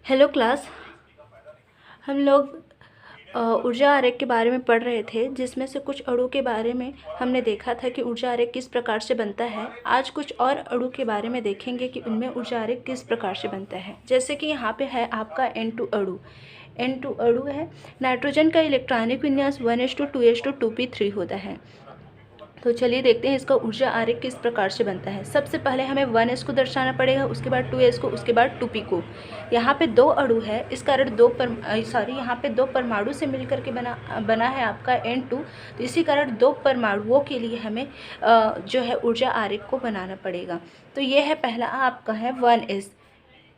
Hello class. हम लोग ऊर्जा आरेख के बारे में पढ़ रहे थे, जिसमें से कुछ अणु के बारे में हमने देखा था कि ऊर्जा आरेख किस प्रकार से बनता है। आज कुछ और अणु के बारे में देखेंगे कि उनमें ऊर्जा आरेख किस प्रकार से बनता है। जैसे कि यहाँ पे है आपका N2 अणु। N2 अणु है। नाइट्रोजन का इलेक्ट्रॉनिक विन्यास 1s2 2s2 2p3 होता है। तो चलिए देखते हैं इसका ऊर्जा आरेख किस प्रकार से बनता है। सबसे पहले हमें 1s को दर्शाना पड़ेगा, उसके बाद 2s को, उसके बाद 2p को। यहाँ पे दो अणु है, इस कारण यहाँ पे दो परमाणु से मिलकर के बना है आपका N2। तो इसी कारण दो परमाणुओं के लिए हमें जो है ऊर्जा आरेख को बनाना पड़ेगा। तो ये है पहला आपका है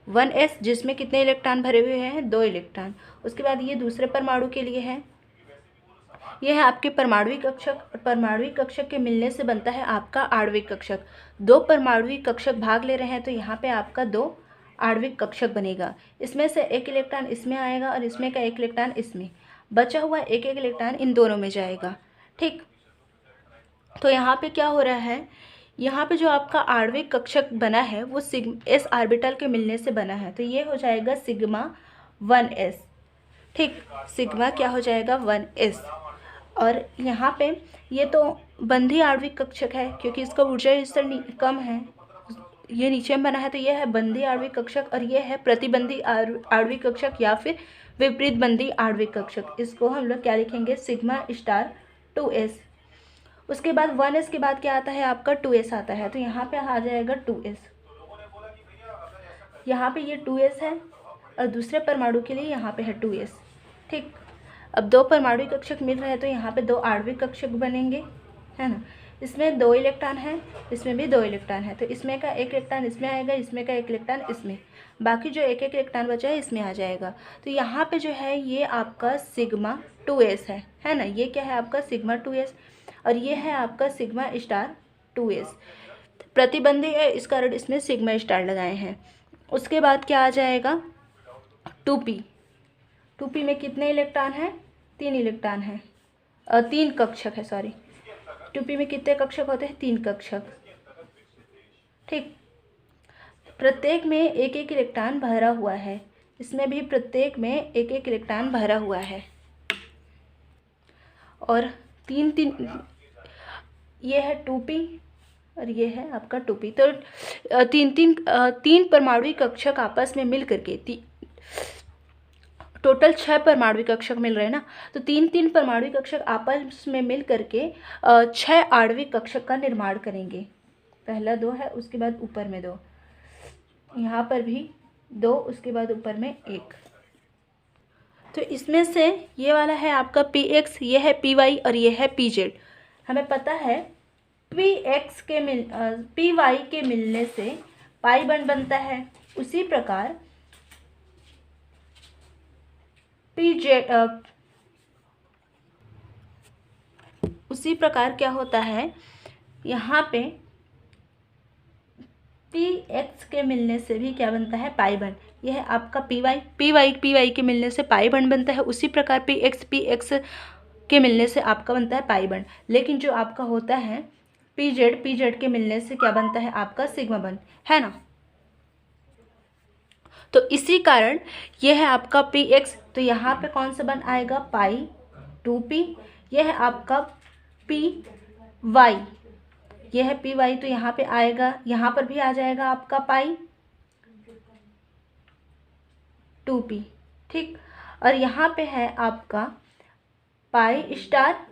1s जिसमें कितने इलेक्ट्रॉन भरे हुए हैं? 2 इलेक्ट्रॉन। उसके बाद ये दूसरे परमाणु के लिए है, यह है आपके परमाणुविक कक्षक, और परमाणुविक कक्षक के मिलने से बनता है आपका आणविक कक्षक। दो परमाणुविक कक्षक भाग ले रहे हैं तो यहाँ पे आपका 2 आणविक कक्षक बनेगा। इसमें से एक इलेक्ट्रॉन इसमें आएगा और इसमें का एक इलेक्ट्रॉन इसमें, बचा हुआ एक इलेक्ट्रॉन इन दोनों में जाएगा। ठीक, तो यहाँ पे क्या हो रहा है, यहाँ पे जो आपका आणविक कक्षक बना है वो s ऑर्बिटल के मिलने से बना है, तो ये हो जाएगा सिग्मा 1s। ठीक, सिग्मा क्या हो जाएगा? 1s। और यहाँ पे ये तो बंधी आणविक कक्षक है, क्योंकि इसका ऊर्जा स्तर कम है, ये नीचे में बना है, तो यह है बंधी आणविक कक्षक। और यह है प्रतिबंधी आणविक कक्षक या फिर विपरीत बंधी आणविक कक्षक। इसको हम लोग क्या लिखेंगे? Sigma star 2s। उसके बाद 1s के बाद क्या आता है? आपका 2s आता है, तो यहाँ पे आ जाएगा 2s। यहाँ पे ये 2s है और दूसरे परमाणु के लिए यहाँ पे है 2s। ठीक, अब दो परमाणु कक्षक मिल रहे हैं तो यहाँ पे 2 आणविक कक्षक बनेंगे, है ना। इसमें 2 इलेक्ट्रॉन है, इसमें भी 2 इलेक्ट्रॉन है, तो इसमें का एक इलेक्ट्रॉन इसमें आएगा, इसमें का एक इलेक्ट्रॉन इसमें, बाकी जो एक इलेक्ट्रॉन बचा है इसमें आ जाएगा। तो यहाँ पे जो है ये आपका सिग्मा 2s है ना। ये क्या है? आपका सिग्मा 2s, और ये है आपका सिग्मा स्टार 2s। प्रतिबंधी है, इस कारण इसमें सिग्मा स्टार लगाए हैं। उसके बाद क्या आ जाएगा? 2p में कितने इलेक्ट्रॉन हैं? 3 इलेक्ट्रॉन है, 3 कक्षक है, सॉरी। 2p में कितने कक्षक होते हैं? 3 कक्षक। ठीक, प्रत्येक में एक एक इलेक्ट्रॉन भरा हुआ है, इसमें भी प्रत्येक में एक एक इलेक्ट्रॉन भरा हुआ है। और 3 ये है 2p और ये है आपका 2p। तो 3 परमाणु कक्षक आपस में मिल करके टोटल 6 परमाणु कक्षक मिल रहे हैं ना। तो 3 परमाणु कक्षक आपस में मिल करके 6 आणविक कक्षक का निर्माण करेंगे। पहला 2 है, उसके बाद ऊपर में 2, यहाँ पर भी 2, उसके बाद ऊपर में 1। तो इसमें से ये वाला है आपका px, ये है py और ये है pz। हमें पता है py के मिलने से पाई बॉन्ड बनता है। उसी प्रकार उसी प्रकार क्या होता है, यहाँ पे px के मिलने से भी क्या बनता है? Pi bond. यह है आपका py के मिलने से पाई बॉन्ड बनता है। उसी प्रकार px के मिलने से आपका बनता है पाई बॉन्ड। लेकिन जो आपका होता है pz के मिलने से क्या बनता है? आपका सिग्मा बॉन्ड, है ना। तो इसी कारण यह है आपका px, तो यहाँ पे कौन सा बन आएगा? पाई 2p। यह है आपका py, यह है py, तो यहाँ पे आएगा, यहाँ पर भी आ जाएगा आपका पाई 2p। ठीक, और यहाँ पे है आपका पाई स्टार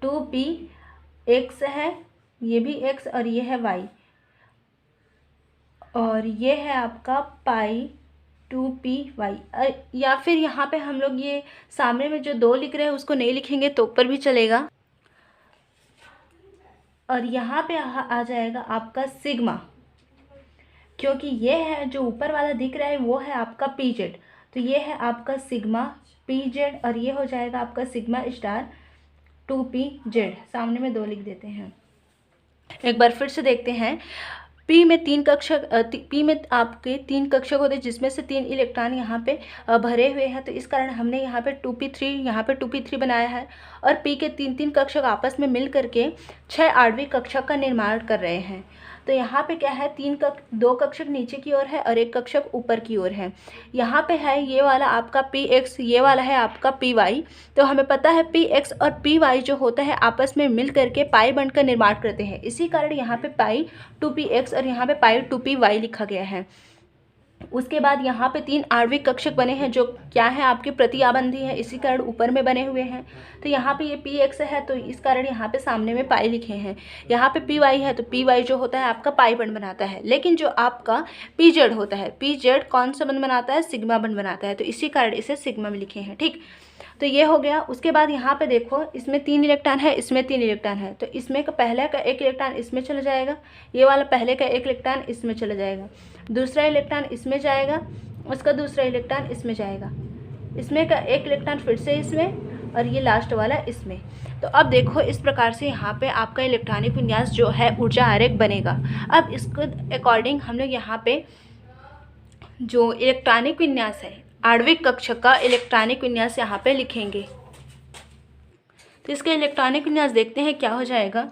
2p, x है, ये भी x और ये है y, और ये है आपका पाई 2py। या फिर यहाँ पे हम लोग ये सामने में जो 2 लिख रहे हैं उसको नहीं लिखेंगे तो ऊपर भी चलेगा। और यहाँ पे आ जाएगा आपका सिग्मा, क्योंकि ये है जो ऊपर वाला दिख रहा है वो है आपका pz, तो ये है आपका सिग्मा pz, और ये हो जाएगा आपका सिग्मा स्टार 2pz। सामने में 2 लिख देते हैं। एक बार फिर से देखते हैं। P में 3 कक्षक, P में आपके 3 कक्षक होते हैं, जिसमें से 3 इलेक्ट्रॉन यहाँ पे भरे हुए हैं, तो इस कारण हमने यहाँ पे 2p3 यहाँ पे 2p3 बनाया है। और P के 3 कक्षक आपस में मिल करके 6 आणविक कक्षक का निर्माण कर रहे हैं। तो यहाँ पे क्या है, दो कक्षक नीचे की ओर है और एक कक्षक ऊपर की ओर है। यहाँ पे है ये वाला आपका px, ये वाला है आपका py। तो हमें पता है px और py जो होता है आपस में मिल करके पाई बंड का निर्माण करते हैं। इसी कारण यहाँ पे पाई 2px और यहाँ पे पाई 2py लिखा गया है। उसके बाद यहाँ पे 3 आणविक कक्षक बने हैं जो क्या है, आपके प्रति आबंधी है, इसी कारण ऊपर में बने हुए हैं। तो यहाँ पे ये px है तो इस कारण यहाँ पे सामने में पाई लिखे हैं। यहाँ पे py है तो py जो होता है आपका पाई बंध बनाता है। लेकिन जो आपका pz होता है, pz कौन सा बंध बनाता है, सिग्मा बंध बनाता है, तो इसी कारण इसे सिग्मा में लिखे हैं। ठीक, तो ये हो गया। उसके बाद यहाँ पे देखो, इसमें 3 इलेक्ट्रॉन है, इसमें 3 इलेक्ट्रॉन है, तो इसमें का पहले का 1 इलेक्ट्रॉन इसमें चला जाएगा, ये वाला पहले का 1 इलेक्ट्रॉन इसमें चला जाएगा, दूसरा इलेक्ट्रॉन इसमें जाएगा, उसका दूसरा इलेक्ट्रॉन इसमें जाएगा, इसमें का 1 इलेक्ट्रॉन फिर से इसमें और ये लास्ट वाला इसमें। तो अब देखो इस प्रकार से यहाँ पे आपका इलेक्ट्रॉनिक विन्यास जो है ऊर्जा आरेख बनेगा। अब इसको अकॉर्डिंग हम लोग यहाँ पे जो इलेक्ट्रॉनिक विन्यास है, आणविक कक्षक का इलेक्ट्रॉनिक विन्यास यहाँ पे लिखेंगे। तो इसका इलेक्ट्रॉनिक विन्यास देखते हैं क्या हो जाएगा।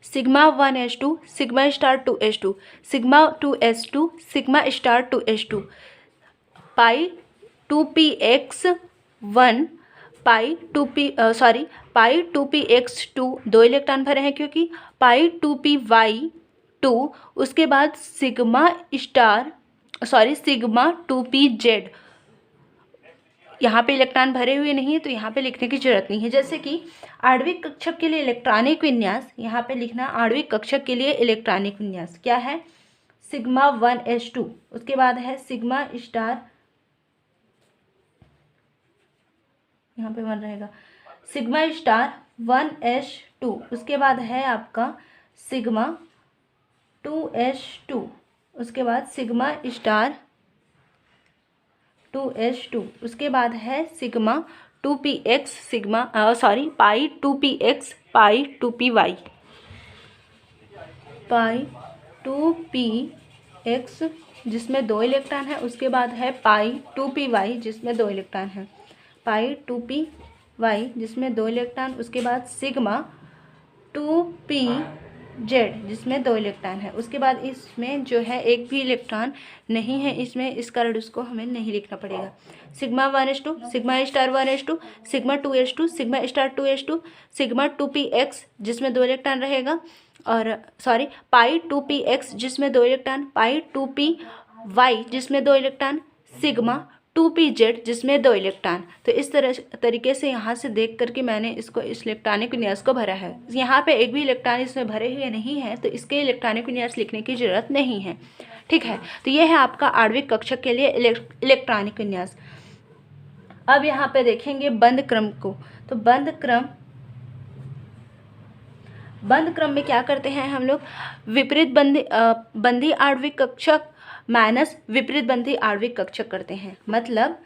Sigma 1s2 sigma star 2s2 sigma 2s2 sigma star 2s2 पाई 2px 1 पाई 2px2 2 इलेक्ट्रॉन भरे हैं क्योंकि पाई 2py2, उसके बाद सिग्मा 2pz, यहाँ पे इलेक्ट्रॉन भरे हुए नहीं है तो यहाँ पे लिखने की जरूरत नहीं है। जैसे कि आणविक कक्षक के लिए इलेक्ट्रॉनिक विन्यास, यहाँ पे लिखना आणविक कक्षक के लिए इलेक्ट्रॉनिक विन्यास क्या है, सिग्मा 1s2, उसके बाद है सिग्मा स्टार, यहाँ पे 1 रहेगा, सिग्मा स्टार 1s2, उसके बाद है आपका सिग्मा 2s2, उसके बाद सिग्मा स्टार 2s2, उसके बाद है सिग्मा 2px पाई 2px पाई 2py, पाई 2px जिसमें 2 इलेक्ट्रॉन है, उसके बाद है पाई 2py जिसमें 2 इलेक्ट्रॉन है, पाई 2py जिसमें 2 इलेक्ट्रॉन, उसके बाद सिग्मा 2pz जिसमें 2 इलेक्ट्रॉन है। उसके बाद इसमें जो है एक भी इलेक्ट्रॉन नहीं है इसमें, इस कारण उसको हमें नहीं लिखना पड़ेगा। Sigma 1s2 sigma star 1s2 sigma 2s2 sigma star 2s2 sigma 2px जिसमें 2 इलेक्ट्रॉन रहेगा, और पाई 2px जिसमें 2 इलेक्ट्रॉन, पाई 2py जिसमें 2 इलेक्ट्रॉन, सिग्मा 2pz जिसमें 2 इलेक्ट्रॉन। तो इस तरीके से यहाँ से देख करके मैंने इसको इस इलेक्ट्रॉनिक विन्यास को भरा है। यहाँ पे एक भी इलेक्ट्रॉन इसमें भरे हुए नहीं है तो इसके इलेक्ट्रॉनिक विन्यास लिखने की ज़रूरत नहीं है। ठीक है, तो ये है आपका आणविक कक्षक के लिए इलेक्ट्रॉनिक विन्यास। अब यहाँ पे देखेंगे बंद क्रम को। तो बंद क्रम में क्या करते हैं हम लोग, विपरीत बंदी आणविक कक्षक माइनस विपरीत बंदी आणविक कक्षक करते हैं, मतलब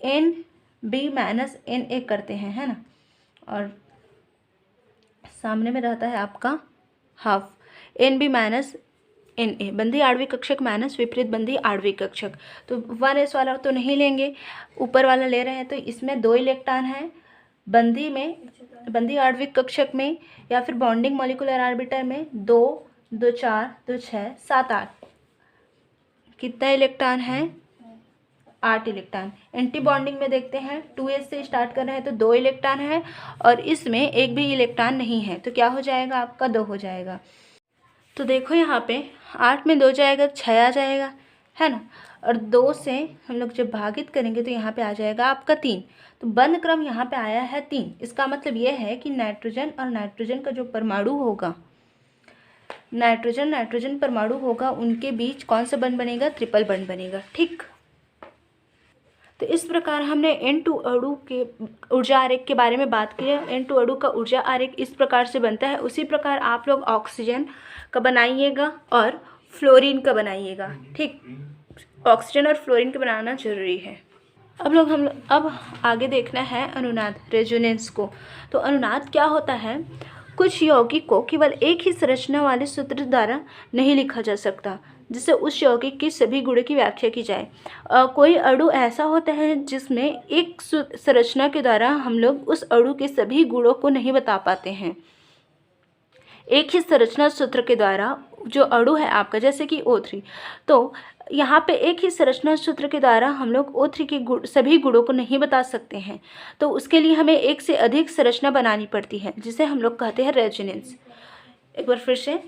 NB माइनस NA करते हैं, है ना, और सामने में रहता है आपका हाफ NB माइनस NA, बंदी आणविक कक्षक माइनस विपरीत बंदी आणविक कक्षक। तो 1s वाला तो नहीं लेंगे, ऊपर वाला ले रहे हैं, तो इसमें 2 इलेक्ट्रॉन है बंदी आणविक कक्षक में, या फिर बॉन्डिंग मॉलिक्यूलर ऑर्बिटर में 2 2 4 2 6 7 8, कितना इलेक्ट्रॉन है, 8 इलेक्ट्रॉन। एंटी बॉन्डिंग में देखते हैं 2s से स्टार्ट कर रहे हैं तो 2 इलेक्ट्रॉन है और इसमें एक भी इलेक्ट्रॉन नहीं है, तो क्या हो जाएगा आपका 2 हो जाएगा। तो देखो यहाँ पे 8 में 2 जाएगा 6 आ जाएगा, है ना, और 2 से हम लोग जब भागित करेंगे तो यहाँ पे आ जाएगा आपका 3। तो बंद क्रम यहाँ पे आया है 3। इसका मतलब ये है कि नाइट्रोजन और नाइट्रोजन का जो परमाणु होगा, नाइट्रोजन परमाणु होगा, उनके बीच कौन सा बंध बनेगा, ट्रिपल बंध बनेगा। ठीक, तो इस प्रकार हमने N2 अणु के ऊर्जा आरेख के बारे में बात की है। N2 अणु का ऊर्जा आरेख इस प्रकार से बनता है। उसी प्रकार आप लोग ऑक्सीजन का बनाइएगा और फ्लोरीन का बनाइएगा। ठीक, ऑक्सीजन और फ्लोरीन का बनाना जरूरी है। अब आगे देखना है अनुनाद, रेजोनेंस को। तो अनुनाद क्या होता है, कुछ यौगिक को केवल एक ही संरचना वाले सूत्र द्वारा नहीं लिखा जा सकता जिससे उस यौगिक की सभी गुणों की व्याख्या की जाए। कोई अणु ऐसा होता है जिसमें एक संरचना के द्वारा हम लोग उस अणु के सभी गुणों को नहीं बता पाते हैं। एक ही संरचना सूत्र के द्वारा जो अणु है आपका, जैसे कि O3, तो यहाँ पे एक ही संरचना सूत्र के द्वारा हम लोग O3 के सभी गुणों को नहीं बता सकते हैं। तो उसके लिए हमें एक से अधिक संरचना बनानी पड़ती है, जिसे हम लोग कहते हैं रेजोनेंस। एक बार फिर से,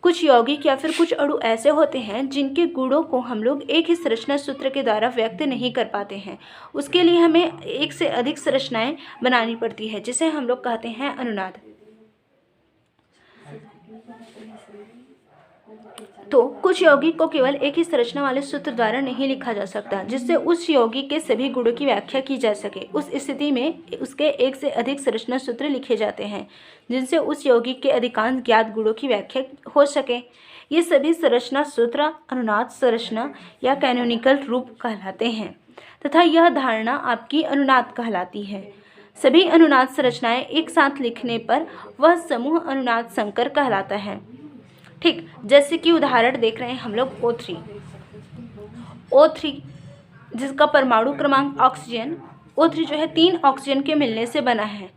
कुछ यौगिक या फिर कुछ अणु ऐसे होते हैं जिनके गुणों को हम लोग एक ही संरचना सूत्र के द्वारा व्यक्त नहीं कर पाते हैं। उसके लिए हमें एक से अधिक संरचनाएं बनानी पड़ती है, जिसे हम लोग कहते हैं अनुनाद। तो कुछ यौगिक को केवल एक ही संरचना वाले सूत्र द्वारा नहीं लिखा जा सकता, जिससे उस यौगिक के सभी गुणों की व्याख्या की जा सके। उस स्थिति में उसके एक से अधिक संरचना सूत्र लिखे जाते हैं, जिनसे उस यौगिक के अधिकांश ज्ञात गुणों की व्याख्या हो सके। ये सभी संरचना सूत्र अनुनाद संरचना या कैनोनिकल रूप कहलाते हैं, तथा यह धारणा आपकी अनुनाद कहलाती है। सभी अनुनाद संरचनाएं एक साथ लिखने पर वह समूह अनुनाद संकर कहलाता है। ठीक, जैसे कि उदाहरण देख रहे हैं हम लोग O3 जिसका परमाणु क्रमांक ऑक्सीजन, O3 जो है 3 ऑक्सीजन के मिलने से बना है।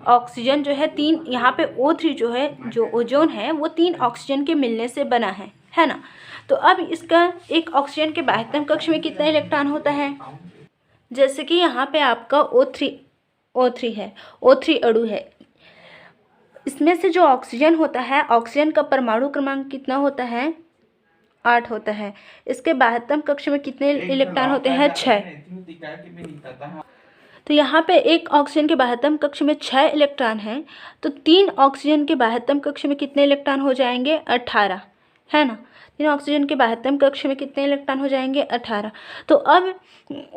ऑक्सीजन जो है 3, यहाँ पे O3 जो है, जो ओजोन है, वो 3 ऑक्सीजन के मिलने से बना है ना। तो अब इसका एक ऑक्सीजन के बाह्यतम कक्ष में कितना इलेक्ट्रॉन होता है? जैसे कि यहाँ पे आपका O3 है, O3 अणु है। इसमें से जो ऑक्सीजन होता है, ऑक्सीजन का परमाणु क्रमांक कितना होता है? 8 होता है। इसके बाह्यतम कक्ष में कितने इलेक्ट्रॉन होते हैं? 6। तो यहाँ पे एक ऑक्सीजन के बाह्यतम कक्ष में 6 इलेक्ट्रॉन हैं, तो 3 ऑक्सीजन के बाह्यतम कक्ष में कितने इलेक्ट्रॉन हो जाएंगे? 18, है ना। 3 ऑक्सीजन के बाह्यतम कक्ष में कितने इलेक्ट्रॉन हो जाएंगे? 18। तो अब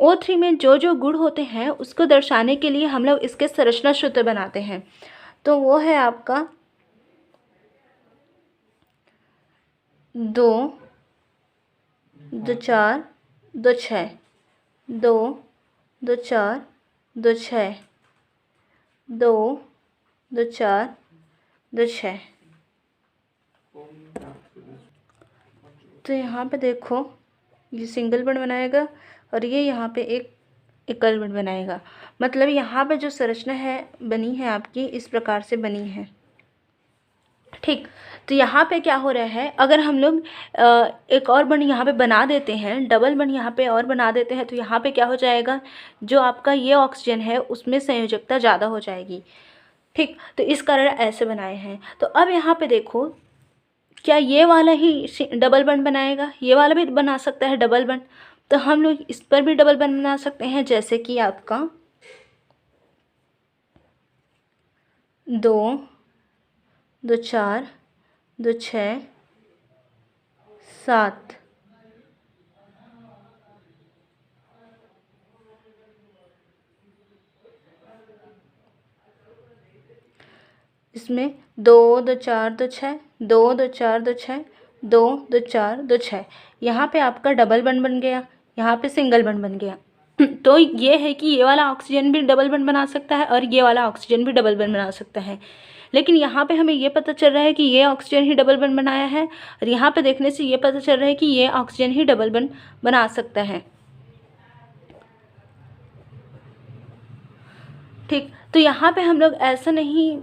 O3 में जो जो गुण होते हैं उसको दर्शाने के लिए हम लोग इसके संरचना सूत्र बनाते हैं। तो वो है आपका 2 2 4 2 6, 2 2 4 2 6, 2 2 4 2 6। तो यहाँ पे देखो, ये सिंगल बॉन्ड बनाएगा और ये यहाँ पे एक एकल बॉन्ड बनाएगा। मतलब यहाँ पे जो संरचना है बनी है आपकी, इस प्रकार से बनी है। ठीक, तो यहाँ पे क्या हो रहा है, अगर हम लोग एक और बॉन्ड यहाँ पे बना देते हैं, डबल बॉन्ड यहाँ पे और बना देते हैं, तो यहाँ पे क्या हो जाएगा, जो आपका ये ऑक्सीजन है उसमें संयोजकता ज़्यादा हो जाएगी। ठीक, तो इस कारण ऐसे बनाए हैं। तो अब यहाँ पे देखो, क्या ये वाला ही डबल बॉन्ड बनाएगा? ये वाला भी बना सकता है डबल बॉन्ड, तो हम लोग इस पर भी डबल बॉन्ड बना सकते हैं। जैसे कि आपका 2 2 4 2 6 7, इसमें 2 2 4 2 6, 2 2 4 2 6, 2 2 4 2 6। यहाँ पे आपका डबल बॉन्ड बन गया, यहाँ पे सिंगल बॉन्ड बन गया। तो ये है कि ये वाला ऑक्सीजन भी डबल बॉन्ड बना सकता है और ये वाला ऑक्सीजन भी डबल बॉन्ड बना सकता है। लेकिन यहाँ पे हमें ये पता चल रहा है कि ये ऑक्सीजन ही डबल बॉन्ड बनाया है, और यहाँ पे देखने से ये पता चल रहा है कि ये ऑक्सीजन ही डबल बॉन्ड बना सकता है। ठीक, तो यहाँ पे हम लोग ऐसा नहीं,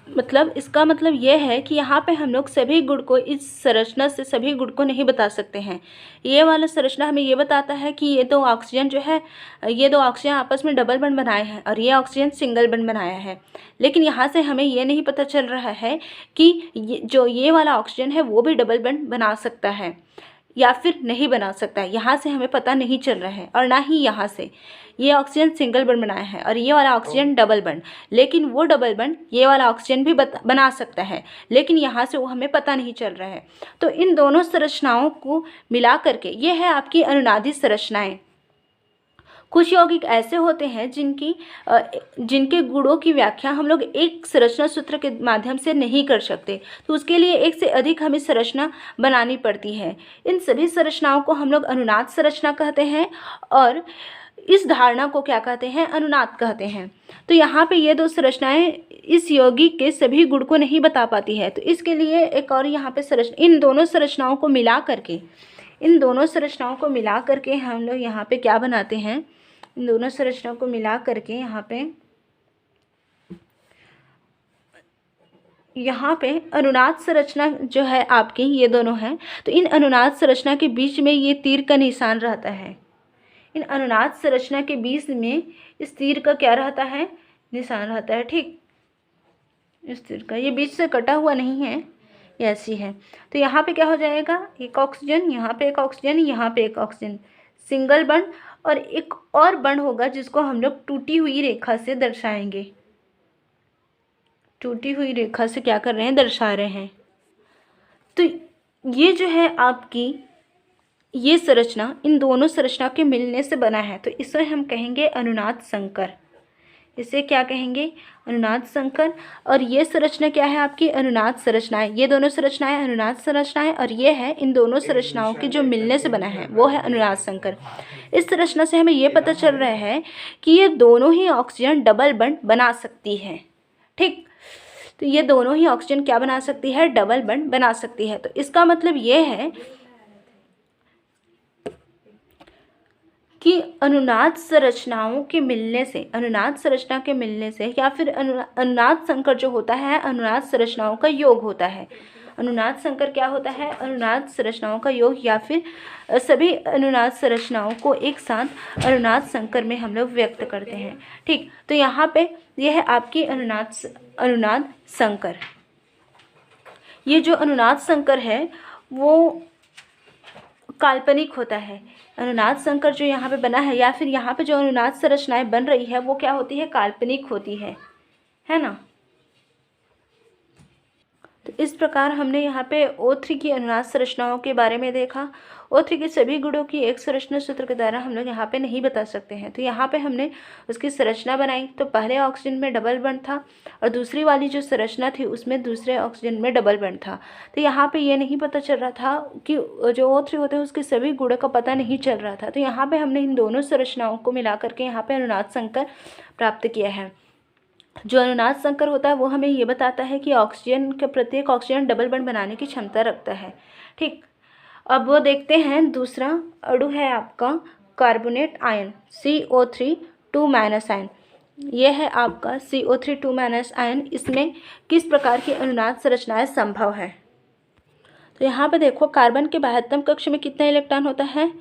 मतलब इसका मतलब ये है कि यहाँ पे हम लोग सभी गुण को, इस संरचना से सभी गुण को नहीं बता सकते हैं। ये वाला संरचना हमें ये बताता है कि ये 2 ऑक्सीजन जो है, ये 2 ऑक्सीजन आपस में डबल बॉन्ड बनाए हैं और ये ऑक्सीजन सिंगल बॉन्ड बनाया है। लेकिन यहाँ से हमें ये नहीं पता चल रहा है कि जो ये वाला ऑक्सीजन है वो भी डबल बॉन्ड बना सकता है या फिर नहीं बना सकता है। यहाँ से हमें पता नहीं चल रहा है। और ना ही यहाँ से, ये ऑक्सीजन सिंगल बॉन्ड बनाया है और ये वाला ऑक्सीजन डबल बॉन्ड, लेकिन वो डबल बॉन्ड ये वाला ऑक्सीजन भी बना सकता है, लेकिन यहाँ से वो हमें पता नहीं चल रहा है। तो इन दोनों संरचनाओं को मिला करके ये है आपकी अनुनादी संरचनाएं। कुछ यौगिक ऐसे होते हैं जिनके गुणों की व्याख्या हम लोग एक संरचना सूत्र के माध्यम से नहीं कर सकते, तो उसके लिए एक से अधिक हमें संरचना बनानी पड़ती है। इन सभी संरचनाओं को हम लोग अनुनाद संरचना कहते हैं और इस धारणा को क्या कहते हैं? अनुनाद कहते हैं। तो यहाँ पे ये 2 संरचनाएं इस यौगिक के सभी गुण को नहीं बता पाती है, तो इसके लिए एक और यहाँ पे इन दोनों संरचनाओं को मिला करके हम लोग यहाँ पे क्या बनाते हैं? इन दोनों संरचनाओं को मिला करके यहाँ पे यहाँ पे अनुनाद संरचना जो है आपकी, ये दोनों हैं, तो इन अनुनाद संरचना के बीच में ये तीर का निशान रहता है। इन अनुनाद संरचना के बीच में इस तीर का क्या रहता है, निशान रहता है। ठीक, इस तीर का, ये बीच से कटा हुआ नहीं है, ये ऐसी है। तो यहाँ पे क्या हो जाएगा, एक ऑक्सीजन, यहाँ पे एक ऑक्सीजन, यहाँ पे एक ऑक्सीजन, सिंगल बॉन्ड। और एक और बॉन्ड होगा जिसको हम लोग टूटी हुई रेखा से दर्शाएंगे। टूटी हुई रेखा से क्या कर रहे हैं, दर्शा रहे हैं। तो ये जो है आपकी ये संरचना इन दोनों संरचना के मिलने से बना है, तो इसे हम कहेंगे अनुनाद संकर। इसे क्या कहेंगे, अनुनाद संकर। और ये संरचना क्या है आपकी, अनुनाद संरचनाएं। ये दोनों संरचनाएं अनुनाद संरचनाएं, और ये है इन दोनों संरचनाओं के जो मिलने से बना है वो है अनुनाद संकर। इस संरचना से हमें ये पता चल रहा है कि ये दोनों ही ऑक्सीजन डबल बॉन्ड बना सकती है। ठीक, तो ये दोनों ही ऑक्सीजन क्या बना सकती है, डबल बॉन्ड बना सकती है। तो इसका मतलब ये है कि अनुनाद संरचनाओं के मिलने से, अनुनाद संरचना के मिलने से, या फिर अनुनाद संकर जो होता है अनुनाद संरचनाओं का योग होता है। अनुनाद संकर क्या होता है, अनुनाद संरचनाओं का योग, या फिर सभी अनुनाद संरचनाओं को एक साथ अनुनाद संकर में हम लोग व्यक्त करते हैं। ठीक, तो यहाँ पे यह है आपकी अनुनाद संकर। ये जो अनुनाद संकर है वो काल्पनिक होता है। अनुनाद संकर जो यहाँ पे बना है, या फिर यहाँ पे जो अनुनाद संरचनाएं बन रही है वो क्या होती है, काल्पनिक होती है ना। तो इस प्रकार हमने यहाँ पे O3 की अनुनाद संरचनाओं के बारे में देखा। O3 के सभी गुणों की एक संरचना सूत्र के द्वारा हम लोग यहाँ पे नहीं बता सकते हैं। तो यहाँ पे हमने उसकी संरचना बनाई, तो पहले ऑक्सीजन में डबल बॉन्ड था और दूसरी वाली जो संरचना थी उसमें दूसरे ऑक्सीजन में डबल बॉन्ड था। तो यहाँ पे ये नहीं पता चल रहा था कि जो O3 होते हैं उसके सभी गुणों का पता नहीं चल रहा था। तो यहाँ पर हमने इन दोनों संरचनाओं को मिला करके यहाँ पर अनुनाद संकर प्राप्त किया है। जो अनुनाद संकर होता है वो हमें ये बताता है कि ऑक्सीजन के प्रत्येक ऑक्सीजन डबल बॉन्ड बनाने की क्षमता रखता है। ठीक, अब वो देखते हैं दूसरा अणु है आपका कार्बोनेट आयन CO3 2- आयन। यह है आपका CO3 2- आयन। इसमें किस प्रकार की अनुनाद संरचनाएं संभव है। तो यहाँ पे देखो, कार्बन के बाह्यतम कक्ष में कितना इलेक्ट्रॉन होता है,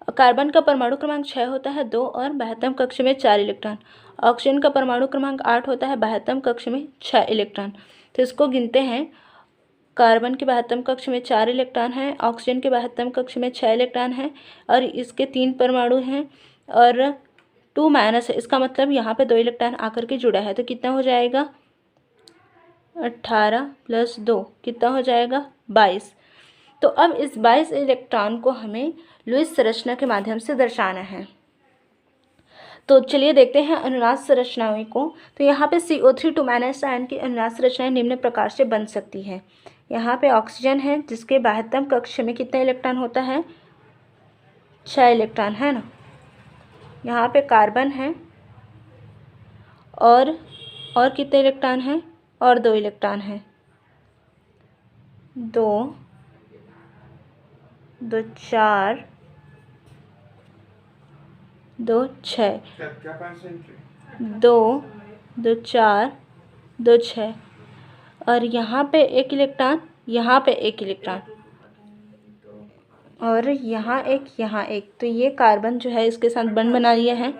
कार्बन का परमाणु क्रमांक 6 होता है 2 और बाह्यतम कक्ष में 4 इलेक्ट्रॉन। ऑक्सीजन का परमाणु क्रमांक 8 होता है, बाह्यतम कक्ष में 6 इलेक्ट्रॉन। तो इसको गिनते हैं, कार्बन के बाह्यतम कक्ष में 4 इलेक्ट्रॉन हैं, ऑक्सीजन के बाह्यतम कक्ष में 6 इलेक्ट्रॉन हैं और इसके 3 परमाणु हैं और 2- है। इसका मतलब यहाँ पे 2 इलेक्ट्रॉन आकर के जुड़ा है। तो कितना हो जाएगा, 18 + 2 कितना हो जाएगा, 22। तो अब इस 22 इलेक्ट्रॉन को हमें लुईस संरचना के माध्यम से दर्शाना है। तो चलिए देखते हैं अनुनाद संरचनाओं को। तो यहाँ पे CO3 2- आयन की अनुनाद संरचनाएं निम्न प्रकार से बन सकती हैं। यहाँ पे ऑक्सीजन है जिसके बाह्यतम कक्ष में कितने इलेक्ट्रॉन होता है, 6 इलेक्ट्रॉन, है ना। यहाँ पे कार्बन है और कितने इलेक्ट्रॉन हैं, और 2 इलेक्ट्रॉन हैं, 2 2 4 2 6 2 2 4 2 6 और यहाँ पे 1 इलेक्ट्रॉन, यहाँ पे 1 इलेक्ट्रॉन और यहाँ एक। तो ये कार्बन जो है इसके साथ बंध बना लिया है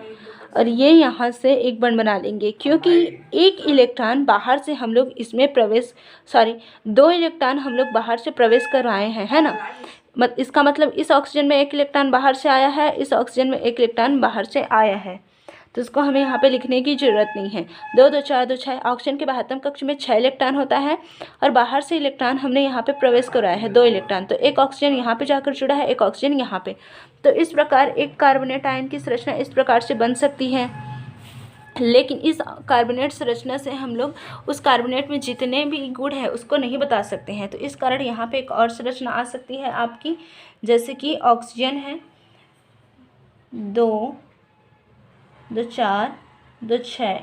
और ये यहाँ से एक बंध बना लेंगे, क्योंकि 1 इलेक्ट्रॉन बाहर से हम लोग इसमें 2 इलेक्ट्रॉन हम लोग बाहर से प्रवेश करवाए हैं, है ना। इसका मतलब इस ऑक्सीजन में 1 इलेक्ट्रॉन बाहर से आया है, इस ऑक्सीजन में 1 इलेक्ट्रॉन बाहर से आया है। तो इसको हमें यहाँ पे लिखने की ज़रूरत नहीं है। 2 2 4 2 6 ऑक्सीजन के बाह्यतम कक्ष में 6 इलेक्ट्रॉन होता है और बाहर से इलेक्ट्रॉन हमने यहाँ पे प्रवेश कराया है 2 इलेक्ट्रॉन। तो एक ऑक्सीजन यहाँ पे जाकर जुड़ा है, एक ऑक्सीजन यहाँ पे। तो इस प्रकार एक कार्बोनेट आयन की संरचना इस प्रकार से बन सकती है। लेकिन इस कार्बोनेट संरचना से हम लोग उस कार्बोनेट में जितने भी गुण है उसको नहीं बता सकते हैं। तो इस कारण यहाँ पे एक और संरचना आ सकती है आपकी, जैसे कि ऑक्सीजन है 2 2 4 2 6,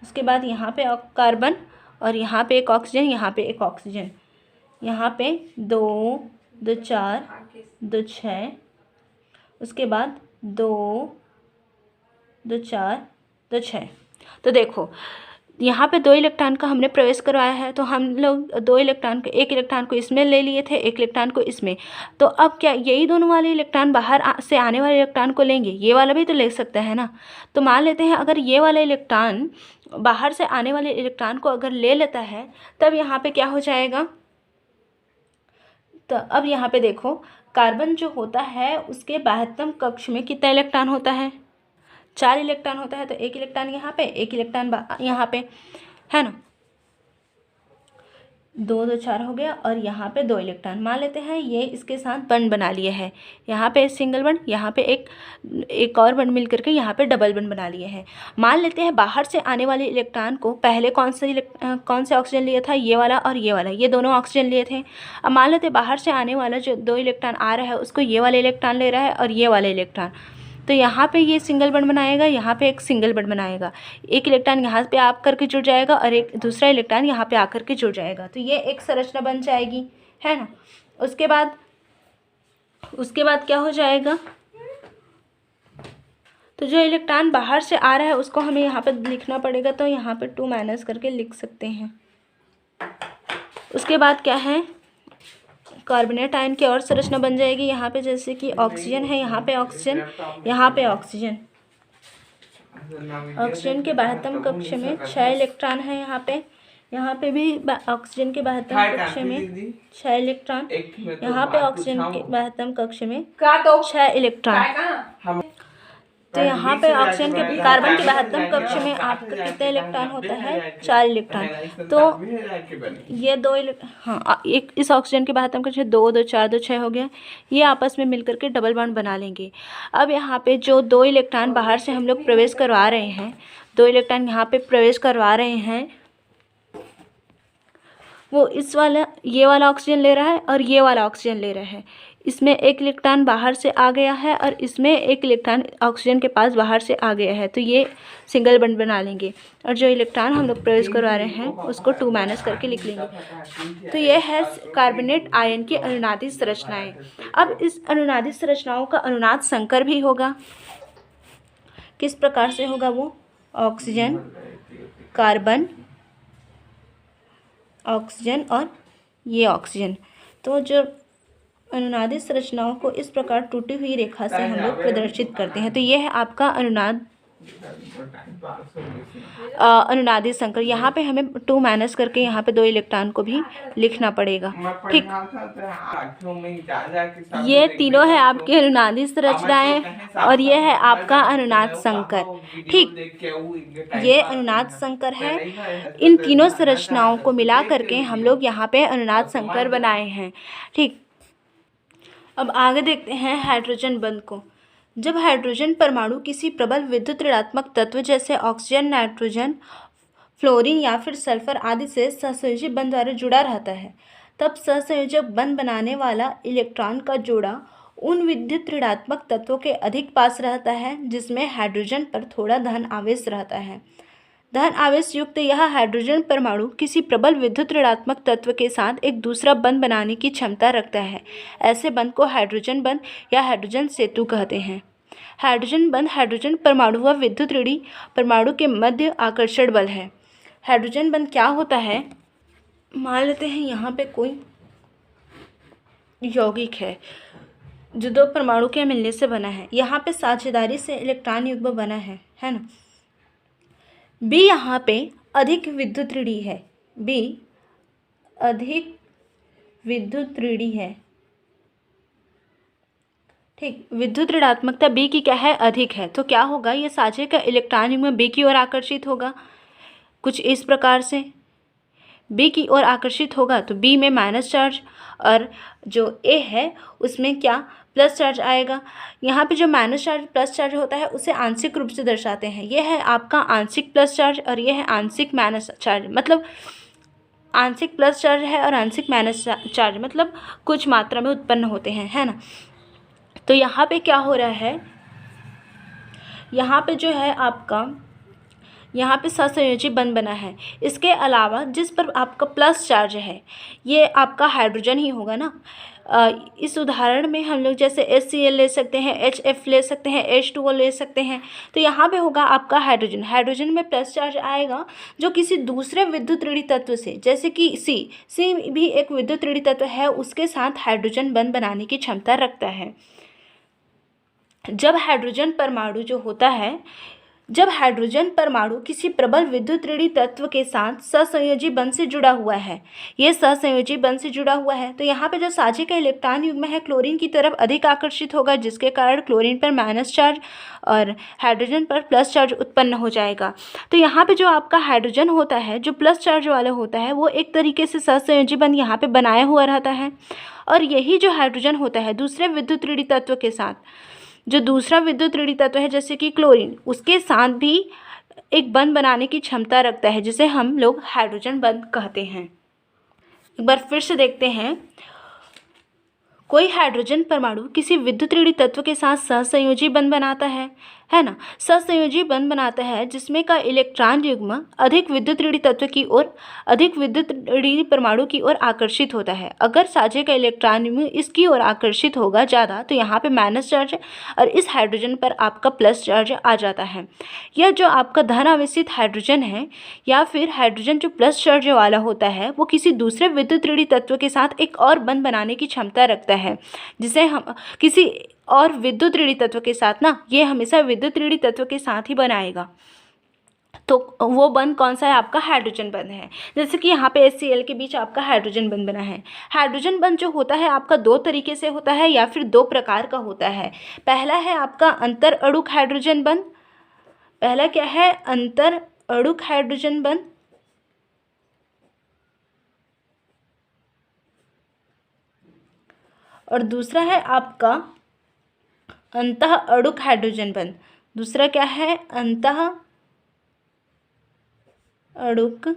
उसके बाद यहाँ पे कार्बन और यहाँ पे एक ऑक्सीजन, यहाँ पे एक ऑक्सीजन, यहाँ पे 2 2 4 2 6, उसके बाद 2 2 4 2 6। तो देखो यहाँ पे 2 इलेक्ट्रॉन का हमने प्रवेश करवाया है, तो हम लोग 2 इलेक्ट्रॉन को, 1 इलेक्ट्रॉन को इसमें ले लिए थे, 1 इलेक्ट्रॉन को इसमें। तो अब क्या यही दोनों वाले इलेक्ट्रॉन बाहर से आने वाले इलेक्ट्रॉन को लेंगे? ये वाला भी तो ले सकते हैं ना। तो मान लेते हैं अगर ये वाला इलेक्ट्रॉन बाहर से आने वाले इलेक्ट्रॉन को अगर ले लेता है, तब यहाँ पे क्या हो जाएगा? तो अब यहाँ पे देखो, कार्बन जो होता है उसके बाह्यतम कक्ष में कितना इलेक्ट्रॉन होता है? 4 इलेक्ट्रॉन होता है। तो 1 इलेक्ट्रॉन यहाँ पे, 1 इलेक्ट्रॉन यहाँ पे, है ना। 2 2 4 हो गया, और यहाँ पे 2 इलेक्ट्रॉन। मान लेते हैं ये इसके साथ बंड बना लिए हैं। यहाँ पे सिंगल बंड, यहाँ पे एक और बंड मिल करके यहाँ पे डबल बंड बना लिए हैं। मान लेते हैं बाहर से आने वाले इलेक्ट्रॉन को पहले कौन से ऑक्सीजन लिया था? ये वाला और ये वाला, ये दोनों ऑक्सीजन लिए थे। अब मान लेते हैं बाहर से आने वाला जो 2 इलेक्ट्रॉन आ रहा है उसको ये वाला इलेक्ट्रॉन ले रहा है और ये वाला इलेक्ट्रॉन। तो यहाँ पे ये सिंगल बंड बनाएगा, यहाँ पे एक सिंगल बंड बनाएगा। एक इलेक्ट्रॉन यहाँ पे आ कर के जुड़ जाएगा और एक दूसरा इलेक्ट्रॉन यहाँ पे आकर के जुड़ जाएगा। तो ये एक संरचना बन जाएगी, है ना। उसके बाद क्या हो जाएगा? तो जो इलेक्ट्रॉन बाहर से आ रहा है उसको हमें यहाँ पे लिखना पड़ेगा, तो यहाँ पे 2 माइनस करके लिख सकते हैं। उसके बाद क्या है? कार्बोनेट आयन की और संरचना बन जाएगी। यहाँ पे जैसे कि ऑक्सीजन है, यहाँ पे ऑक्सीजन, यहाँ पे ऑक्सीजन। ऑक्सीजन के बाह्यतम कक्ष में 6 इलेक्ट्रॉन है। यहाँ पे भी ऑक्सीजन के बाह्यतम कक्ष में 6 इलेक्ट्रॉन। यहाँ पे ऑक्सीजन के बाह्यतम कक्ष में 6 इलेक्ट्रॉन। तो यहाँ पे ऑक्सीजन के, कार्बन के बाह्यतम कक्ष में आपका कितने इलेक्ट्रॉन होता है? 4 इलेक्ट्रॉन। तो ये 2 एक इस ऑक्सीजन के बाह्यतम कक्ष में 2 2 4 2 6 हो गया। ये आपस में मिलकर के डबल बॉन्ड बना लेंगे। अब यहाँ पे जो 2 इलेक्ट्रॉन बाहर से हम लोग प्रवेश करवा रहे हैं, 2 इलेक्ट्रॉन यहाँ पे प्रवेश करवा रहे हैं, वो ये वाला ऑक्सीजन ले रहा है और ये वाला ऑक्सीजन ले रहा है। इसमें 1 इलेक्ट्रॉन बाहर से आ गया है और इसमें 1 इलेक्ट्रॉन ऑक्सीजन के पास बाहर से आ गया है। तो ये सिंगल बंड बना लेंगे और जो इलेक्ट्रॉन हम लोग प्रवेश करवा रहे हैं उसको 2 माइनस करके लिख लेंगे। तो ये है कार्बोनेट आयन की अनुनादी संरचनाएं। अब इस अनुनादी संरचनाओं का अनुनाद संकर भी होगा। किस प्रकार से होगा वो? ऑक्सीजन, कार्बन, ऑक्सीजन और ये ऑक्सीजन। तो जो अनुनादी संरचनाओं को इस प्रकार टूटी हुई रेखा से हम लोग प्रदर्शित करते हैं। तो ये है आपका अनुनादी संकर। यहाँ पे हमें 2 माइनस करके यहाँ पे 2 इलेक्ट्रॉन को भी लिखना पड़ेगा। ठीक, ये तीनों है आपकी अनुनादी संरचनाएं और ये है आपका अनुनाद संकर। ठीक, ये अनुनाद संकर है। इन तीनों संरचनाओं को मिला करके हम लोग यहाँ पे अनुनाद संकर बनाए हैं। ठीक, अब आगे देखते हैं हाइड्रोजन बंध को। जब हाइड्रोजन परमाणु किसी प्रबल विद्युत ऋणात्मक तत्व जैसे ऑक्सीजन, नाइट्रोजन, फ्लोरीन या फिर सल्फर आदि से सहसंयोजी बंध द्वारा जुड़ा रहता है, तब सहसंयोजक बंध बनाने वाला इलेक्ट्रॉन का जोड़ा उन विद्युत ऋणात्मक तत्वों के अधिक पास रहता है जिसमें हाइड्रोजन पर थोड़ा धन आवेश रहता है। धन आवेश युक्त यह हाइड्रोजन परमाणु किसी प्रबल विद्युत ऋणात्मक तत्व के साथ एक दूसरा बंध बनाने की क्षमता रखता है। ऐसे बंध को हाइड्रोजन बंध या हाइड्रोजन सेतु कहते हैं। हाइड्रोजन बंध हाइड्रोजन परमाणु व विद्युत ऋणी परमाणु के मध्य आकर्षण बल है। हाइड्रोजन बंध क्या होता है? मान लेते हैं यहाँ पे कोई यौगिक है जो 2 परमाणु के मिलने से बना है। यहाँ पे साझेदारी से इलेक्ट्रॉन युग्म बना है ना। बी यहाँ पे अधिक विद्युत ऋणी है। बी अधिक विद्युत ऋणी है। ठीक, विद्युत ऋणात्मकता बी की क्या है? अधिक है। तो क्या होगा? ये साझे का इलेक्ट्रॉन युग्म बी की ओर आकर्षित होगा। कुछ इस प्रकार से बी की ओर आकर्षित होगा तो बी में माइनस चार्ज और जो ए है उसमें क्या? प्लस चार्ज आएगा। यहाँ पे जो माइनस चार्ज प्लस चार्ज होता है उसे आंशिक रूप से दर्शाते हैं। ये है आपका आंशिक प्लस चार्ज और ये है आंशिक माइनस चार्ज। मतलब आंशिक प्लस चार्ज है और आंशिक माइनस चार्ज, मतलब कुछ मात्रा में उत्पन्न होते हैं, है ना। तो यहाँ पे क्या हो रहा है? यहाँ पे जो है आपका यहाँ पे सहसंयोजी बंध बना है। इसके अलावा जिस पर आपका प्लस चार्ज है ये आपका हाइड्रोजन ही होगा ना। इस उदाहरण में हम लोग जैसे HCl ले सकते हैं, HF ले सकते हैं, H2O ले सकते हैं। तो यहाँ पे होगा आपका हाइड्रोजन, हाइड्रोजन में प्लस चार्ज आएगा जो किसी दूसरे विद्युत ऋणात्मक तत्व से, जैसे कि सी भी एक विद्युत ऋणात्मक तत्व है, उसके साथ हाइड्रोजन बंध बनाने की क्षमता रखता है। जब हाइड्रोजन परमाणु किसी प्रबल विद्युत ऋणात्मक तत्व के साथ सहसंयोजी बंध से जुड़ा हुआ है, ये सहसंयोजी बंध से जुड़ा हुआ है, तो यहाँ पे जो साझे का इलेक्ट्रॉन युग्म है क्लोरीन की तरफ अधिक आकर्षित होगा, जिसके कारण क्लोरीन पर माइनस चार्ज और हाइड्रोजन पर प्लस चार्ज उत्पन्न हो जाएगा। तो यहाँ पे जो आपका हाइड्रोजन होता है, जो प्लस चार्ज वाला होता है, वो एक तरीके से सहसंयोजी बंध यहाँ पे बनाया हुआ रहता है। और यही जो हाइड्रोजन होता है दूसरे विद्युत ऋणात्मक तत्व के साथ, जो दूसरा विद्युत ऋणात्मक तत्व है जैसे कि क्लोरीन, उसके साथ भी एक बंध बनाने की क्षमता रखता है, जिसे हम लोग हाइड्रोजन बंध कहते हैं। एक बार फिर से देखते हैं, कोई हाइड्रोजन परमाणु किसी विद्युत ऋणात्मक तत्व के साथ सहसंयोजी बंध बनाता है ना, सहसंयोजी बंध बनाता है जिसमें का इलेक्ट्रॉन युग्म अधिक विद्युत ऋणात्मक तत्व की ओर, अधिक विद्युत ऋणात्मक परमाणु की ओर आकर्षित होता है। अगर साझे का इलेक्ट्रॉन युग्म इसकी ओर आकर्षित होगा ज़्यादा, तो यहाँ पे माइनस चार्ज और इस हाइड्रोजन पर आपका प्लस चार्ज आ जाता है। यह जो आपका धन आवेशित हाइड्रोजन है या फिर हाइड्रोजन जो प्लस चार्ज वाला होता है, वो किसी दूसरे विद्युत ऋणात्मक तत्व के साथ एक और बंध बनाने की क्षमता रखता है, जिसे हम किसी और विद्युत ऋणात्मक तत्व के साथ ना, ये हमेशा विद्युत ऋणात्मक तत्व के साथ ही बनाएगा। तो वो बंध कौन सा है? आपका हाइड्रोजन बंध है। जैसे कि यहाँ पे HCl के बीच आपका हाइड्रोजन बंध बना है। हाइड्रोजन बंध जो होता है आपका दो तरीके से होता है या फिर दो प्रकार का होता है। पहला है आपका अंतर अणुक हाइड्रोजन बंध। पहला क्या है? अंतर अणुक हाइड्रोजन बंध। और दूसरा है आपका अंतः अणुक हाइड्रोजन बंध। दूसरा क्या है? अंतः अणुक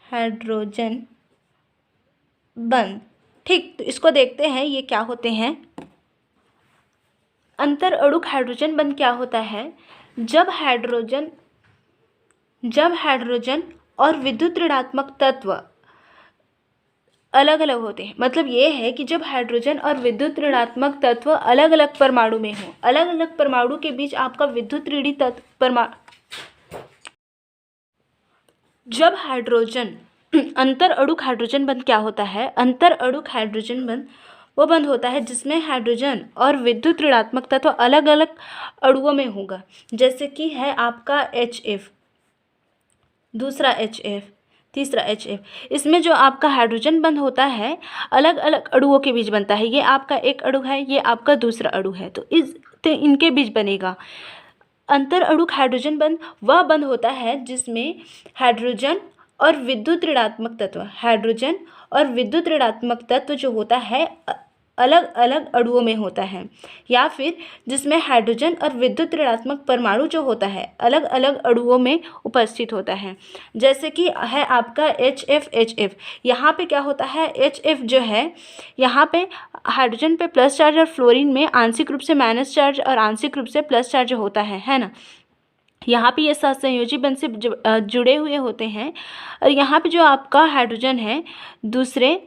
हाइड्रोजन बंध। ठीक, तो इसको देखते हैं ये क्या होते हैं। अंतर अणुक हाइड्रोजन बंध क्या होता है? जब हाइड्रोजन और विद्युत ऋणात्मक तत्व अलग अलग होते हैं। मतलब ये है कि जब हाइड्रोजन और विद्युत ऋणात्मक तत्व अलग अलग परमाणु में हो, अलग अलग परमाणु के बीच आपका विद्युत ऋणी तत्व जब हाइड्रोजन अंतर अणुक हाइड्रोजन बंध क्या होता है? अंतर अणुक हाइड्रोजन बंध वो बंध होता है जिसमें हाइड्रोजन और विद्युत ऋणात्मक तत्व अलग अलग अणुओं में होगा। जैसे कि है आपका HF, दूसरा HF, तीसरा HF। इसमें जो आपका हाइड्रोजन बंध होता है अलग अलग अणुओं के बीच बनता है। ये आपका एक अणु है, ये आपका दूसरा अणु है, तो इनके बीच बनेगा। अंतर अणुक हाइड्रोजन बंध वह बंध होता है जिसमें हाइड्रोजन और विद्युत ऋणात्मक तत्व जो होता है अलग अलग अणुओं में होता है, या फिर जिसमें हाइड्रोजन और विद्युत ऋणात्मक परमाणु जो होता है अलग अलग अणुओं में उपस्थित होता है। जैसे कि है आपका HF। यहाँ पे क्या होता है? HF जो है यहाँ पे हाइड्रोजन पे प्लस चार्ज और फ्लोरीन में आंशिक रूप से माइनस चार्ज और आंशिक रूप से प्लस चार्ज होता है ना। यहाँ पे ये सहसंयोजी बंध से जुड़े हुए होते हैं। और यहाँ पे जो आपका हाइड्रोजन है दूसरे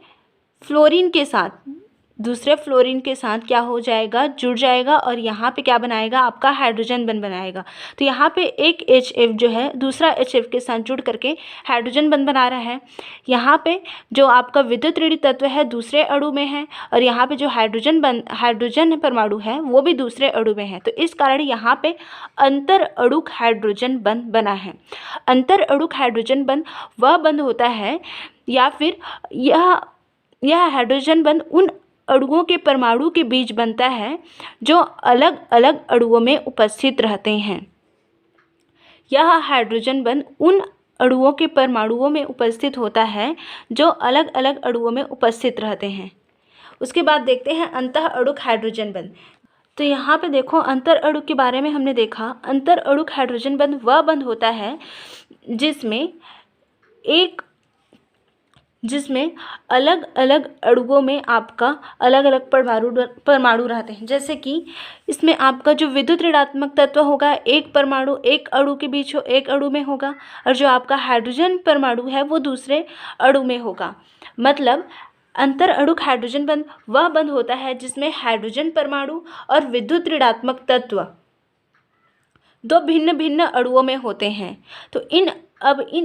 फ्लोरीन के साथ क्या हो जाएगा? जुड़ जाएगा, और यहाँ पे क्या बनाएगा? आपका हाइड्रोजन बंध बनाएगा। तो यहाँ पे एक HF जो है दूसरा HF के साथ जुड़ करके हाइड्रोजन बंध बना रहा है। यहाँ पे जो आपका विद्युत ऋणात्मक तत्व है दूसरे अणु में है, और यहाँ पे जो हाइड्रोजन परमाणु है वो भी दूसरे अणु में है। तो इस कारण यहाँ पे अंतर अणुक हाइड्रोजन बंध बना है। अंतर अणुक हाइड्रोजन बंध वह बंध होता है, या फिर यह हाइड्रोजन बंध उन अणुओं के परमाणु के बीच बनता है जो अलग अलग अणुओं में उपस्थित रहते हैं। यह हाइड्रोजन बंध उन अणुओं के परमाणुओं में उपस्थित होता है जो अलग अलग अणुओं में उपस्थित रहते हैं। उसके बाद देखते हैं अंतः अणुक हाइड्रोजन बंध। तो यहाँ पे देखो अंतर अणु के बारे में हमने देखा। अंतर अणुक हाइड्रोजन बंध वह बंध होता है जिसमें अलग अलग अणुओं में आपका अलग अलग परमाणु रहते हैं। जैसे कि इसमें आपका जो विद्युत ऋणात्मक तत्व होगा एक परमाणु एक अणु के बीच एक अणु में होगा, और जो आपका हाइड्रोजन परमाणु है वो दूसरे अणु में होगा। मतलब अंतर अणुक हाइड्रोजन बंध वह बंध होता है जिसमें हाइड्रोजन परमाणु और विद्युत ऋणात्मक तत्व दो भिन्न भिन्न अणुओं में होते हैं। तो इन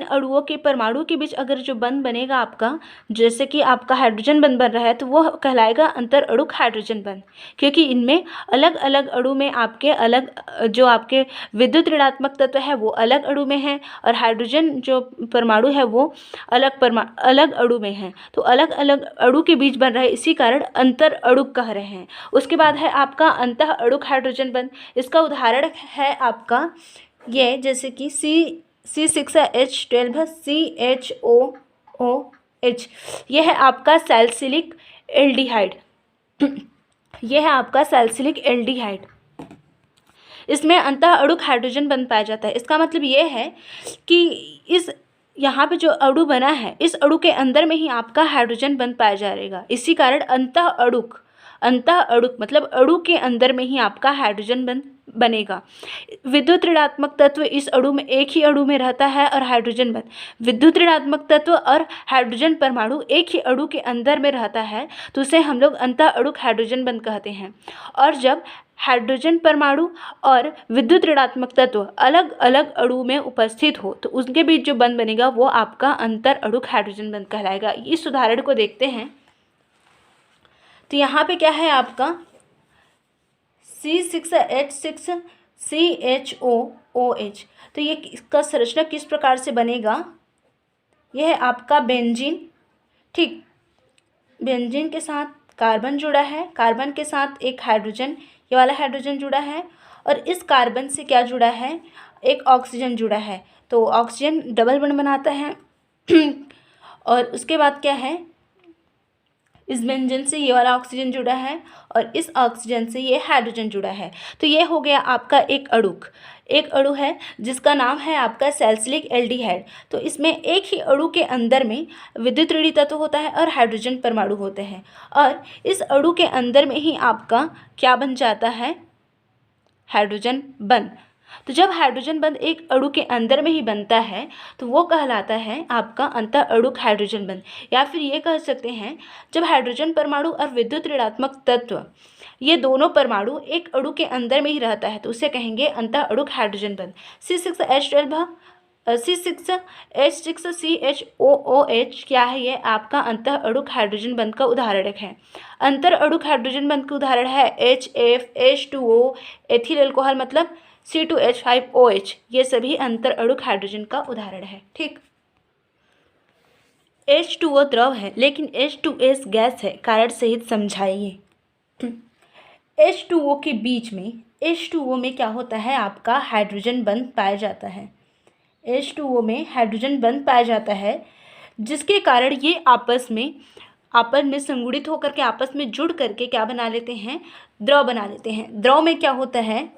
अणुओं के परमाणु के बीच अगर जो बंध बनेगा आपका, जैसे कि आपका हाइड्रोजन बंध बन रहा है, तो वो कहलाएगा अंतर अणुक हाइड्रोजन बंध, क्योंकि इनमें अलग अलग अणु में आपके अलग जो आपके विद्युत ऋणात्मक तत्व है वो अलग अणु में है, और हाइड्रोजन जो परमाणु है वो अलग अणु में है। तो अलग अलग अणु के बीच बन रहा है, इसी कारण अंतर अणुक कह रहे हैं। उसके बाद है आपका अंतः अणुक हाइड्रोजन बंध। इसका उदाहरण है आपका ये, जैसे कि C6H12 CHOOH, यह है आपका सैलिसिलिक एल्डिहाइड। यह है आपका सैलिसिलिक एल्डिहाइड। इसमें अंतः अणुक हाइड्रोजन बंध पाया जाता है। इसका मतलब ये है कि इस यहाँ पे जो अणु बना है, इस अणु के अंदर में ही आपका हाइड्रोजन बंध पाया जाएगा। इसी कारण अंतः अणुक मतलब अणु के अंदर में ही आपका हाइड्रोजन बंध बनेगा। विद्युत ऋणात्मक तत्व इस अणु में एक ही अणु में रहता है, और हाइड्रोजन बंध विद्युत ऋणात्मक तत्व और हाइड्रोजन परमाणु एक ही अणु के अंदर में रहता है, तो उसे हम लोग अंतः अणुक हाइड्रोजन बंध कहते हैं। और जब हाइड्रोजन परमाणु और विद्युत ऋणात्मक तत्व अलग अलग अणु में उपस्थित हो, तो उनके बीच जो बंध बनेगा वो आपका अंतर अणुक हाइड्रोजन बंध कहलाएगा। इस उदाहरण को देखते हैं। तो यहाँ पे क्या है आपका C6H6 CHOOH। तो ये इसका संरचना किस प्रकार से बनेगा? यह है आपका बेंजीन। ठीक, बेंजीन के साथ कार्बन जुड़ा है, कार्बन के साथ एक हाइड्रोजन, ये वाला हाइड्रोजन जुड़ा है, और इस कार्बन से क्या जुड़ा है? एक ऑक्सीजन जुड़ा है। तो ऑक्सीजन डबल बॉन्ड बनाता है। और उसके बाद क्या है? इस बेंजीन से ये वाला ऑक्सीजन जुड़ा है, और इस ऑक्सीजन से ये हाइड्रोजन जुड़ा है। तो ये हो गया आपका एक अणु है जिसका नाम है आपका सैलिसिलिक एल्डिहाइड। तो इसमें एक ही अणु के अंदर में विद्युत ऋणात्मक तत्व होता है और हाइड्रोजन परमाणु होते हैं, और इस अणु के अंदर में ही आपका क्या बन जाता है? हाइड्रोजन बंध। तो जब हाइड्रोजन बंध एक अणु के अंदर में ही बनता है तो वो कहलाता है आपका अंतः अणुक हाइड्रोजन बंध। या फिर ये कह सकते हैं, जब हाइड्रोजन परमाणु और विद्युत ऋणात्मक तत्व ये दोनों परमाणु एक अणु के अंदर में ही रहता है, तो उसे कहेंगे अंतः अणुक हाइड्रोजन बंध। C6H12 क्या है? ये आपका अंतः अणुक हाइड्रोजन बंध का उदाहरण है। अंतर अणुक हाइड्रोजन बंध का उदाहरण है HF, H2O, एथिल अल्कोहल मतलब C2H5OH। ये सभी अंतर अणुक हाइड्रोजन का उदाहरण है। ठीक, H2O द्रव है लेकिन H2S गैस है, कारण सहित समझाइए। H2O के बीच में H2O में क्या होता है? आपका हाइड्रोजन बंध पाया जाता है। H2O में हाइड्रोजन बंध पाया जाता है, जिसके कारण ये आपस में संगुणित होकर के आपस में जुड़ करके क्या बना लेते हैं? द्रव बना लेते हैं। द्रव में क्या होता है?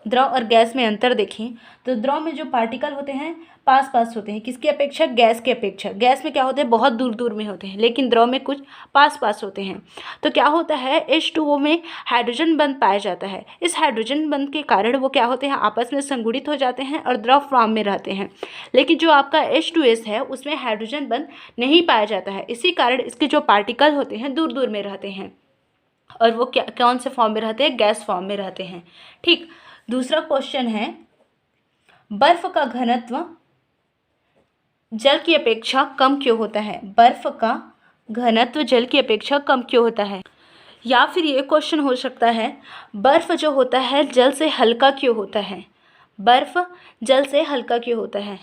द्रव और गैस में अंतर देखें तो द्रव में जो पार्टिकल होते हैं पास पास होते हैं, किसकी अपेक्षा? गैस के अपेक्षा। गैस में क्या होते हैं? बहुत दूर दूर में होते हैं, लेकिन द्रव में कुछ पास पास होते हैं। तो क्या होता है? H2O में हाइड्रोजन बंध पाया जाता है। इस हाइड्रोजन बंध के कारण वो क्या होते हैं? आपस में संगुणित हो जाते हैं और द्रव फॉर्म में रहते हैं। लेकिन जो आपका H2S है उसमें हाइड्रोजन बंध नहीं पाया जाता है, इसी कारण इसके जो पार्टिकल होते हैं दूर दूर में रहते हैं, और वो कौन से फॉर्म में रहते हैं? गैस फॉर्म में रहते हैं। ठीक, दूसरा क्वेश्चन है, बर्फ का घनत्व जल की अपेक्षा कम क्यों होता है? बर्फ का घनत्व जल की अपेक्षा कम क्यों होता है? या फिर ये क्वेश्चन हो सकता है, बर्फ जो होता है जल से हल्का क्यों होता है? बर्फ जल से हल्का क्यों होता है?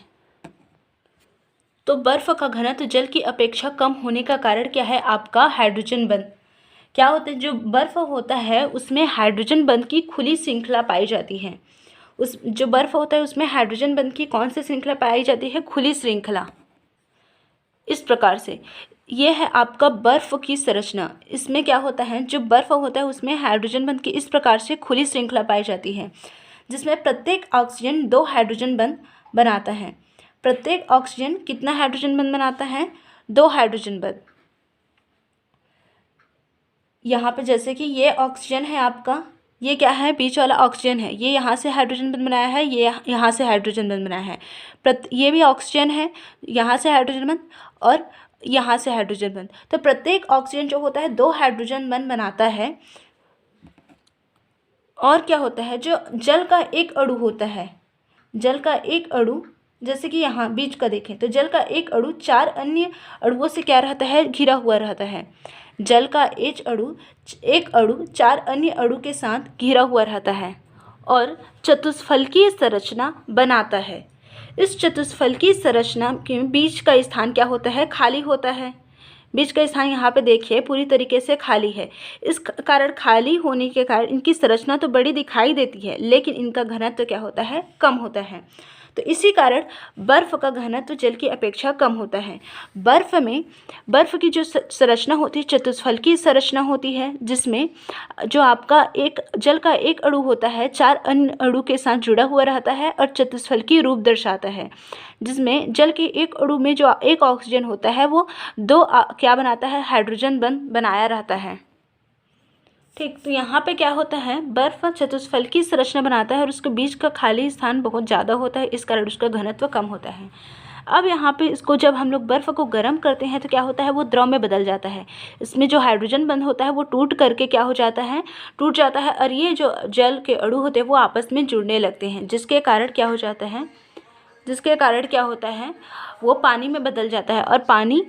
तो बर्फ का घनत्व जल की अपेक्षा कम होने का कारण क्या है? आपका हाइड्रोजन बंध। क्या होता है? जो बर्फ़ होता है उसमें हाइड्रोजन बंध की खुली श्रृंखला पाई जाती है। उस जो बर्फ़ होता है उसमें हाइड्रोजन बंध की कौन सी श्रृंखला पाई जाती है? खुली श्रृंखला। इस प्रकार से ये है आपका बर्फ़ की संरचना। इसमें क्या होता है? जो बर्फ़ होता है उसमें हाइड्रोजन बंध की इस प्रकार से खुली श्रृंखला पाई जाती है, जिसमें प्रत्येक ऑक्सीजन 2 हाइड्रोजन बंध बनाता है। प्रत्येक ऑक्सीजन कितना हाइड्रोजन बंध बनाता है? 2 हाइड्रोजन बंध। यहाँ पे जैसे कि ये ऑक्सीजन है आपका, ये क्या है? बीच वाला ऑक्सीजन है, ये यहाँ से हाइड्रोजन बंध बनाया है, ये यहाँ से हाइड्रोजन बंध बनाया है। ये भी ऑक्सीजन है, यहाँ से हाइड्रोजन बंध, और यहाँ से हाइड्रोजन बंध। तो प्रत्येक ऑक्सीजन जो होता है 2 हाइड्रोजन बंध बनाता है। और क्या होता है, जो जल का एक अणु होता है, जल का एक अणु, जैसे कि यहाँ बीच का देखें तो जल का एक अणु 4 अन्य अणुओं से क्या रहता है, घिरा हुआ रहता है। जल का एक अणु 4 अन्य अणु के साथ घिरा हुआ रहता है और चतुष्फलकीय संरचना बनाता है। इस चतुष्फलकीय संरचना के बीच का स्थान क्या होता है, खाली होता है। बीच का स्थान यहाँ पे देखिए पूरी तरीके से खाली है। इस कारण, खाली होने के कारण इनकी संरचना तो बड़ी दिखाई देती है, लेकिन इनका घनत्व तो क्या होता है, कम होता है। तो इसी कारण बर्फ़ का घनत्व जल की अपेक्षा कम होता है। बर्फ़ की जो संरचना होती है चतुष्फलकीय संरचना होती है, जिसमें जो आपका एक जल का एक अणु होता है 4 अन्य अणु के साथ जुड़ा हुआ रहता है और चतुष्फलकीय रूप दर्शाता है, जिसमें जल के एक अणु में जो एक ऑक्सीजन होता है वो 2 क्या बनाता है, हाइड्रोजन बंध बनाया रहता है। ठीक, तो यहाँ पे क्या होता है, बर्फ़ चतुष्फलकीय संरचना बनाता है और उसके बीच का खाली स्थान बहुत ज़्यादा होता है, इस कारण उसका घनत्व कम होता है। अब यहाँ पे इसको जब हम लोग बर्फ़ को गर्म करते हैं तो क्या होता है, वो द्रव में बदल जाता है। इसमें जो हाइड्रोजन बंध होता है वो टूट करके क्या हो जाता है, टूट जाता है और ये जो जल के अणु होते हैं वो आपस में जुड़ने लगते हैं, जिसके कारण क्या होता है, वो पानी में बदल जाता है। और पानी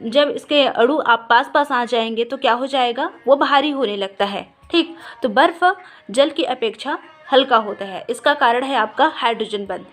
जब इसके अणु आप पास आ जाएंगे तो क्या हो जाएगा, वो भारी होने लगता है। ठीक, तो बर्फ़ जल की अपेक्षा हल्का होता है, इसका कारण है आपका हाइड्रोजन बंध।